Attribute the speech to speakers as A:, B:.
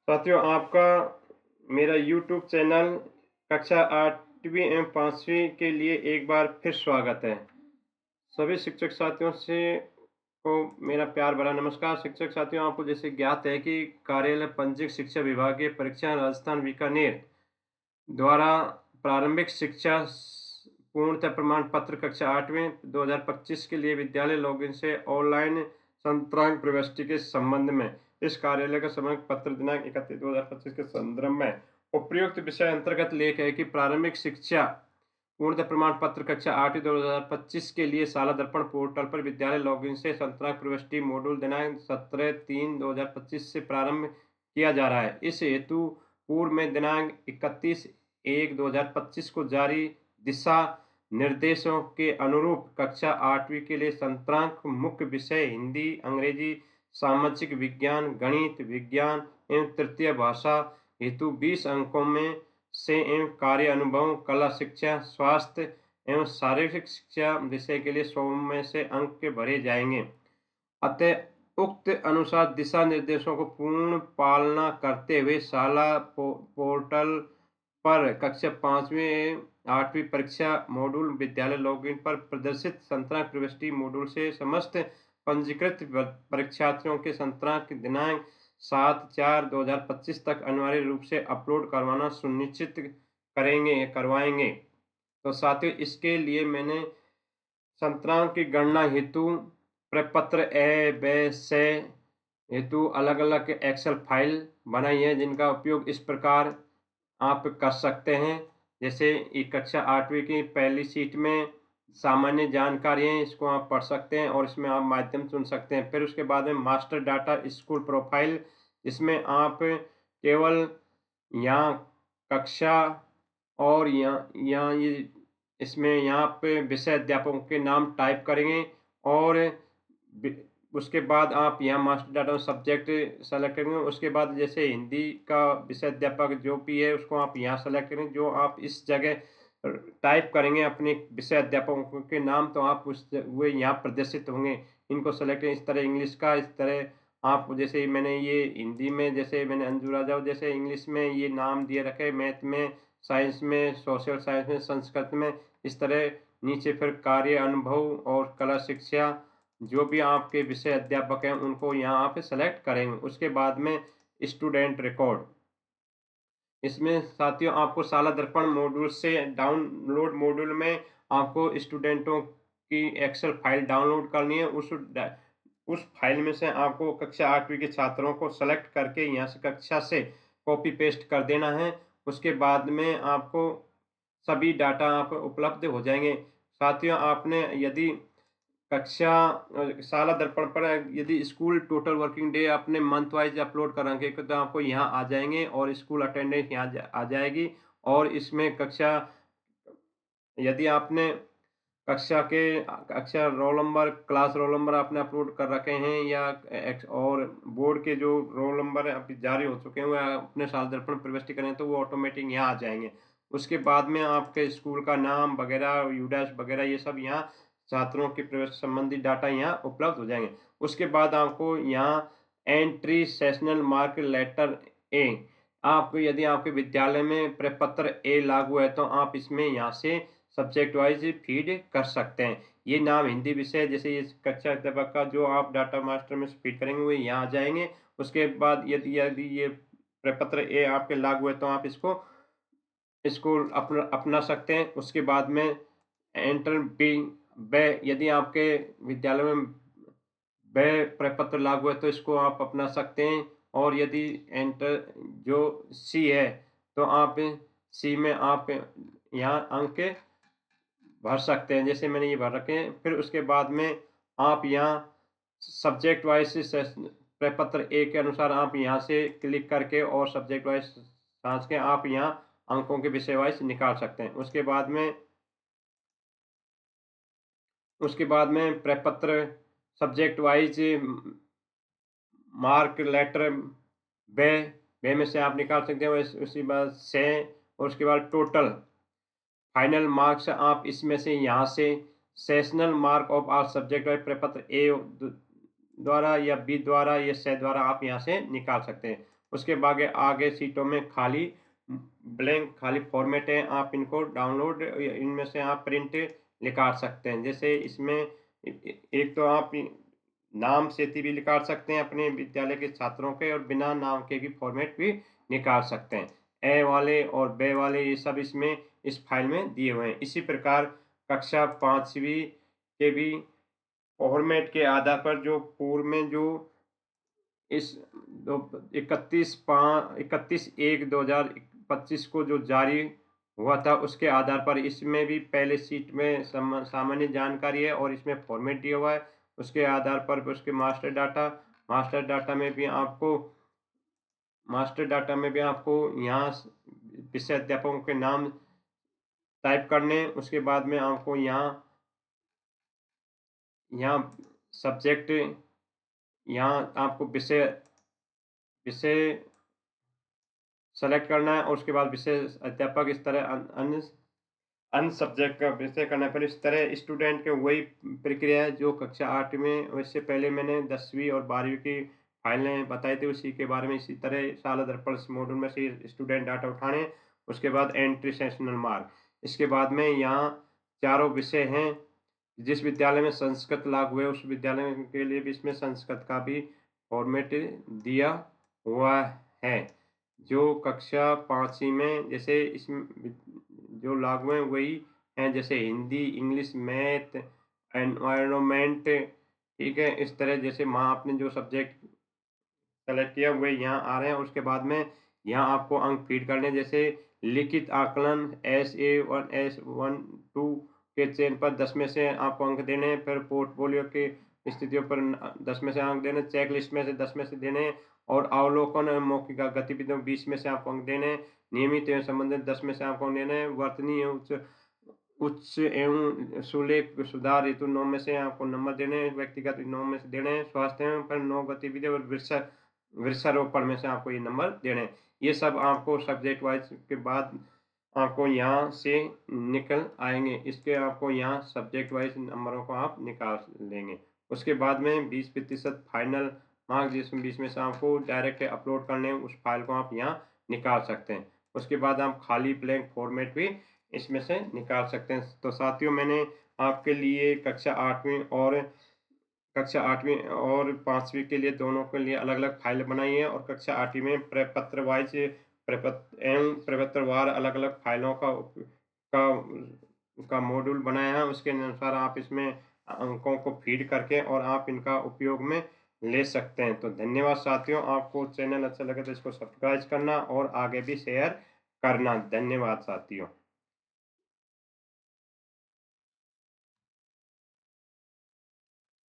A: साथियों, आपका मेरा यूट्यूब चैनल कक्षा 8वीं एवं 5वीं के लिए एक बार फिर स्वागत है। सभी शिक्षक साथियों से को मेरा प्यार भरा नमस्कार। शिक्षक साथियों, आपको जैसे ज्ञात है कि कार्यालय पंजीकृत शिक्षा विभागीय परीक्षा राजस्थान बीकानेर द्वारा प्रारंभिक शिक्षा पूर्णतः प्रमाण पत्र कक्षा 8वीं 2025 के लिए विद्यालय लॉगिन से ऑनलाइन संतरांक प्रविष्टि के संबंध में इस कार्यालय का समग्र पत्र दिनांक 31/2025 के संदर्भ में उपयुक्त विषय अंतर्गत लेख है कि प्रारंभिक शिक्षा पूर्णतः प्रमाण पत्र कक्षा 8 2025 के लिए साला दर्पण पोर्टल पर विद्यालय लॉगिन से संतरांक प्रविष्टि मॉड्यूल दिनांक 17/3/2025 से प्रारंभ किया जा रहा है। इस हेतु पूर्व में दिनांक 31/1/2025 को जारी दिशा निर्देशों के अनुरूप कक्षा 8वीं के लिए संतरांक मुख्य विषय हिंदी, अंग्रेजी, सामाजिक विज्ञान, गणित, विज्ञान एवं तृतीय भाषा हेतु 20 अंकों में से एवं कार्य अनुभव, कला शिक्षा, स्वास्थ्य एवं शारीरिक शिक्षा विषय के लिए 100 में से अंक भरे जाएंगे। अतः उक्त अनुसार दिशा निर्देशों को पूर्ण पालना करते हुए शाला पोर्टल पर कक्षा 5वीं 8वीं परीक्षा मॉड्यूल विद्यालय लॉगिन पर प्रदर्शित संतरांक प्रविष्टि मॉड्यूल से समस्त पंजीकृत परीक्षार्थियों के संतरांक दिनांक 7/4/2025 तक अनिवार्य रूप से अपलोड करवाना सुनिश्चित करवाएंगे। तो साथियों, इसके लिए मैंने संतरांक की गणना हेतु प्रपत्र ए, ब, से हेतु अलग-अलग एक्सेल फाइल बनाई है, जिनका उपयोग इस प्रकार आप कर सकते हैं। जैसे कक्षा 8वीं की पहली शीट में सामान्य जानकारी है, इसको आप पढ़ सकते हैं और इसमें आप माध्यम चुन सकते हैं। फिर उसके बाद में मास्टर डाटा स्कूल प्रोफाइल, इसमें आप केवल यहाँ कक्षा और यहाँ ये इसमें यहाँ पे विषय अध्यापकों के नाम टाइप करेंगे और उसके बाद आप यहाँ मास्टर डाटा सब्जेक्ट सेलेक्ट करेंगे। उसके बाद जैसे हिंदी का विषय अध्यापक जो भी है उसको आप यहाँ सेलेक्ट करेंगे। जो आप इस जगह टाइप करेंगे अपने विषय अध्यापकों के नाम, तो आप वे यहाँ प्रदर्शित होंगे। इनको सेलेक्ट करें। इस तरह इंग्लिश का, इस तरह आप जैसे मैंने ये हिंदी में जैसे मैंने अंजू राजा, जैसे इंग्लिश में ये नाम दिए रखे, मैथ में, साइंस में, सोशल साइंस में, संस्कृत में, इस तरह नीचे फिर कार्य अनुभव और कला शिक्षा जो भी आपके विषय अध्यापक हैं उनको यहाँ आप सेलेक्ट करेंगे। उसके बाद में स्टूडेंट रिकॉर्ड, इसमें साथियों आपको शाला दर्पण मॉड्यूल से डाउनलोड मॉड्यूल में आपको स्टूडेंटों की एक्सेल फाइल डाउनलोड करनी है। उस फाइल में से आपको कक्षा 8वीं के छात्रों को सेलेक्ट करके यहाँ से कक्षा से कॉपी पेस्ट कर देना है। उसके बाद में आपको सभी डाटा आप उपलब्ध हो जाएंगे। साथियों, आपने यदि कक्षा शाला दर्पण पर यदि स्कूल टोटल वर्किंग डे अपने मंथ वाइज अपलोड कराएंगे तो आपको यहाँ आ जाएंगे और स्कूल अटेंडेंस यहाँ आ जाएगी। और इसमें कक्षा यदि आपने कक्षा roll number, class roll number आपने अपलोड कर रखे हैं या और बोर्ड के जो रोल नंबर अभी जारी हो चुके हैं वो अपने शाला दर्पण प्रविष्टि करें तो वो ऑटोमेटिक यहाँ आ जाएंगे। उसके बाद में आपके स्कूल का नाम वगैरह, यूडैश वगैरह, ये सब यहाँ छात्रों के प्रवेश संबंधी डाटा यहाँ उपलब्ध हो जाएंगे। उसके बाद आपको यहाँ entry sessional mark letter A, आपको यदि आपके विद्यालय में प्रपत्र ए लागू है तो आप इसमें यहाँ से सब्जेक्ट वाइज फीड कर सकते हैं। ये नाम हिंदी विषय जैसे ये कक्षा अध्यापक का जो आप डाटा मास्टर में फीड करेंगे वो यहाँ आ जाएंगे। उसके बाद यदि यदि ये प्रपत्र ए आपके लागू है तो आप इसको अपना सकते हैं। उसके बाद में एंटर बी, ब, यदि आपके विद्यालय में ब प्रपत्र लागू है तो इसको आप अपना सकते हैं। और यदि एंटर जो सी है तो आप सी में आप यहाँ अंक भर सकते हैं, जैसे मैंने ये भर रखे हैं। फिर उसके बाद में आप यहाँ सब्जेक्ट वाइज प्रपत्र ए के अनुसार आप यहाँ से क्लिक करके और सब्जेक्ट वाइज जांच के आप यहाँ अंकों के विषय वाइज निकाल सकते हैं। उसके बाद में प्रपत्र सब्जेक्ट वाइज मार्क लेटर बे में से आप निकाल सकते हैं। उसी बाद से और उसके बाद टोटल फाइनल मार्क्स आप इसमें से यहाँ से sessional mark of all subject wise प्रपत्र ए द्वारा या बी द्वारा या से द्वारा आप यहाँ से निकाल सकते हैं। उसके बाद आगे सीटों में खाली ब्लैंक खाली फॉर्मेट है, आप इनको डाउनलोड इनमें से आप प्रिंट निकाल सकते हैं। जैसे इसमें एक तो आप नाम से भी निकाल सकते हैं अपने विद्यालय के छात्रों के, और बिना नाम के भी फॉर्मेट भी निकाल सकते हैं। ए वाले और बे वाले ये सब इसमें इस फाइल में दिए हुए हैं। इसी प्रकार कक्षा 5वीं के भी फॉर्मेट के आधार पर जो पूर्व में जो इस 31/1/2025 को जो जारी हुआ था, उसके आधार पर इसमें भी पहले सीट में सामान्य जानकारी है और इसमें फॉर्मेट दिया हुआ है। उसके आधार पर उसके मास्टर डाटा में भी आपको यहाँ विषय अध्यापकों के नाम टाइप करने, उसके बाद में आपको यहाँ सब्जेक्ट, यहाँ आपको विषय विषय सेलेक्ट करना है, और उसके बाद विषय अध्यापक, इस तरह अन्य सब्जेक्ट का विषय करना है। फिर इस तरह स्टूडेंट के वही प्रक्रिया है जो कक्षा 8 में, वैसे पहले मैंने 10वीं और 12वीं की फाइलें बताई थी, उसी के बारे में इसी तरह शाला दर्पण मॉड्यूल में से स्टूडेंट डाटा उठाने, उसके बाद एंट्री सेशनल मार्क। इसके बाद में यहाँ चारों विषय हैं। जिस विद्यालय में संस्कृत लागू है उस विद्यालय के लिए भी इसमें संस्कृत का भी फॉर्मेट दिया हुआ है। जो कक्षा 5वीं में जैसे इसमें जो लागू हैं वही हैं, जैसे हिंदी, इंग्लिश, मैथ, एनवायरनमेंट, ठीक है। इस तरह जैसे आपने जो सब्जेक्ट सेलेक्ट किया हुए यहाँ आ रहे हैं। उसके बाद में यहाँ आपको अंक फीड करने, जैसे लिखित आकलन SA1 S1 2 के चयन पर 10 में से आपको अंक देने हैं। फिर पोर्टफोलियो की स्थितियों पर 10 में से अंक देने, चेक लिस्ट में से 10 में से देने, और अवलोकन मौखिक गतिविधियों 20 में से आपको अंक देने, नियमित एवं संबंधित 10 में से आपको देने, वर्तनी एवं उच्च एवं सुलेख सुधार हेतु 9 में से आपको नंबर देने, व्यक्तिगत 9 में से देने, स्वास्थ्य एवं पर 9 गतिविधि और वृक्षारोपण में से आपको ये नंबर देने। ये सब आपको सब्जेक्ट वाइज के बाद आपको यहाँ से निकल आएंगे। इसके आपको यहाँ सब्जेक्ट वाइज नंबरों को आप निकाल लेंगे। उसके बाद में 20% फाइनल मार्क्स, जिसमें 20 में से आपको डायरेक्ट अपलोड करने, उस फाइल को आप यहाँ निकाल सकते हैं। उसके बाद आप खाली ब्लैंक फॉर्मेट भी इसमें से निकाल सकते हैं। तो साथियों, मैंने आपके लिए कक्षा 8वीं और 5वीं के लिए दोनों के लिए अलग-अलग फाइल बनाई है, और कक्षा 8वीं में प्रपत्र वाइज एवं प्रपत्रवार अलग-अलग फाइलों का मॉड्यूल बनाया है। उसके अनुसार आप इसमें अंकों को फीड करके और आप इनका उपयोग में ले सकते हैं। तो धन्यवाद साथियों, आपको चैनल अच्छा लगे तो इसको सब्सक्राइब करना और आगे भी शेयर करना। धन्यवाद साथियों।